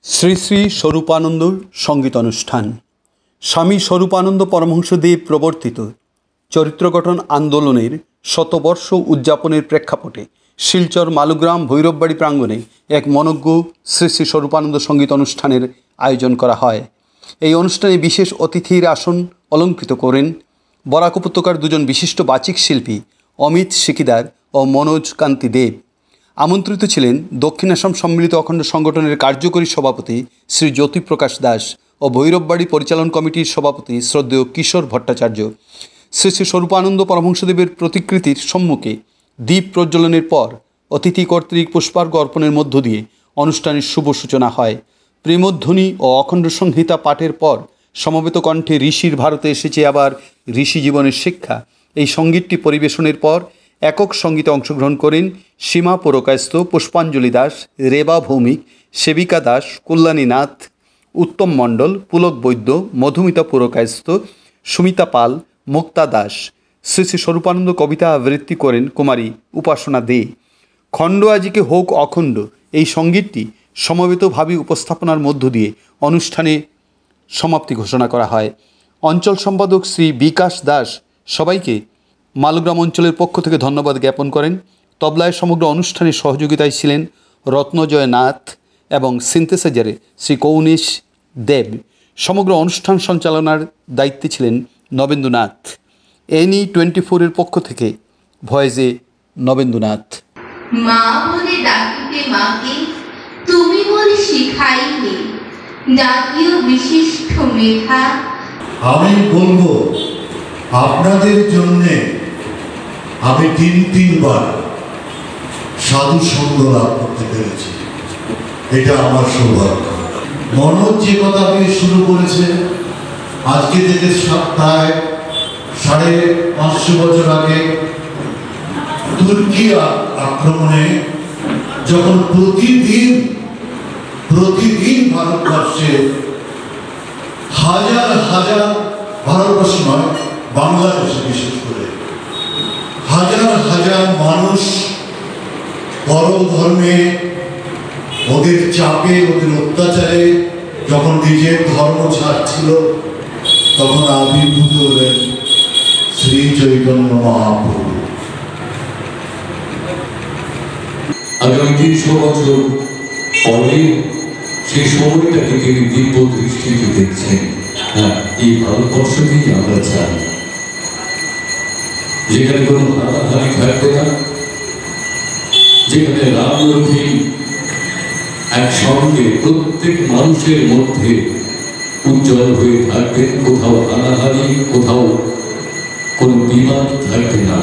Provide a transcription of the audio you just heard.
শ্রী শ্রী স্বরূপানন্দ সঙ্গীত অনুষ্ঠান। স্বামী স্বরূপানন্দ পরমহংসদেব প্রবর্তিত চরিত্র গঠন আন্দোলনের শতবর্ষ উদযাপনের প্রেক্ষাপটে শিলচর মালুগ্রাম ভৈরববাড়ি প্রাঙ্গণে এক মনজ্ঞ শ্রী শ্রী স্বরূপানন্দ সঙ্গীত অনুষ্ঠানের আয়োজন করা হয়। এই অনুষ্ঠানে বিশেষ অতিথির আসন অলঙ্কৃত করেন বরাক উপত্যকার দুজন বিশিষ্ট বাচিক শিল্পী অমিত সিকিদার ও মনোজ কান্তি দেব। আমন্ত্রিত ছিলেন দক্ষিণ আসাম সম্মিলিত অখণ্ড সংগঠনের কার্যকরী সভাপতি শ্রী জ্যোতিপ্রকাশ দাস ও ভৈরববাড়ি পরিচালন কমিটির সভাপতি শ্রদ্ধেয় কিশোর ভট্টাচার্য। শ্রী শ্রী স্বরূপানন্দ পরমহংসদেবের প্রতিকৃতির সম্মুখে দীপ প্রজ্বলনের পর অতিথি কর্তৃক পুষ্পার্ঘ অর্পণের মধ্য দিয়ে অনুষ্ঠানের শুভ সূচনা হয়। প্রেমধ্বনি ও অখণ্ড সংহিতা পাঠের পর সমবেত কণ্ঠে ঋষির ভারতে এসেছে আবার ঋষি জীবনের শিক্ষা এই সঙ্গীতটি পরিবেশনের পর একক সঙ্গীতে অংশগ্রহণ করেন সীমা পুরকায়স্থ, পুষ্পাঞ্জলি দাস, রেবা ভৌমিক, সেবিকা দাস, কল্যাণী নাথ, উত্তম মণ্ডল, পুলক বৈদ্য, মধুমিতা পুরকায়স্থ, সুমিতা পাল, মুক্তা দাস। শ্রী শ্রী স্বরূপানন্দ কবিতা আবৃত্তি করেন কুমারী উপাসনা দে। খণ্ড আজিকে হোক অখণ্ড এই সঙ্গীতটি সমবেতভাবে উপস্থাপনার মধ্য দিয়ে অনুষ্ঠানে সমাপ্তি ঘোষণা করা হয়। অঞ্চল সম্পাদক শ্রী বিকাশ দাস সবাইকে মালুগ্রাম অঞ্চলের পক্ষ থেকে ধন্যবাদ জ্ঞাপন করেন। তবলায় সমগ্র অনুষ্ঠানে সহযোগিতায় ছিলেন রত্নজয় নাথ এবং সিনথেসাইজারে শ্রী কৌনিশ দেব। সমগ্র অনুষ্ঠান সঞ্চালনার দায়িত্বে ছিলেন নবেন্দুনাথ। এনি 24-এর পক্ষ থেকে ভয়েসে নবেন্দুনাথ। মা বলে ডাকিতে মাকে তুমি বলে শিখাইলে জাতীয় বিশিষ্ট মেধা। আমি বলবো আপনাদের জন্যে আমি তিনবার সাধু সঙ্গ লাভ করতে পেরেছি, এটা আমার সৌভাগ্য। মনোজ যে কথা দিয়ে শুরু করেছে আজকে থেকে প্রায় 550 বছর আগে তুর্কি আক্রমণে যখন প্রতিদিন ভারতবর্ষে হাজার হাজার, ভারতবর্ষ নয় বাংলাদেশে বিশেষ করে হাজার হাজার মানুষ পরধর্মে ওদের চাপে ওদের অত্যাচারে যখন নিজের ধর্ম ছাড়ছিল তখন আবির্ভূত হলেন শ্রী চৈতন্য মহাপ্রভু। আগামী 300 বছর পরে সেই সময়টাকে তিনি দিব্য দৃষ্টিতে দেখছেন। হ্যাঁ, এই ভারতবর্ষকেই আমরা চাই, যেখানে কোনো হানাহানি থাকবে না, যেখানে রাম রহিম একসঙ্গে প্রত্যেক মানুষের মধ্যে উজ্জ্বল হয়ে থাকবেন, কোথাও হানাহানি, কোথাও কোনো বিবাদ থাকবে না।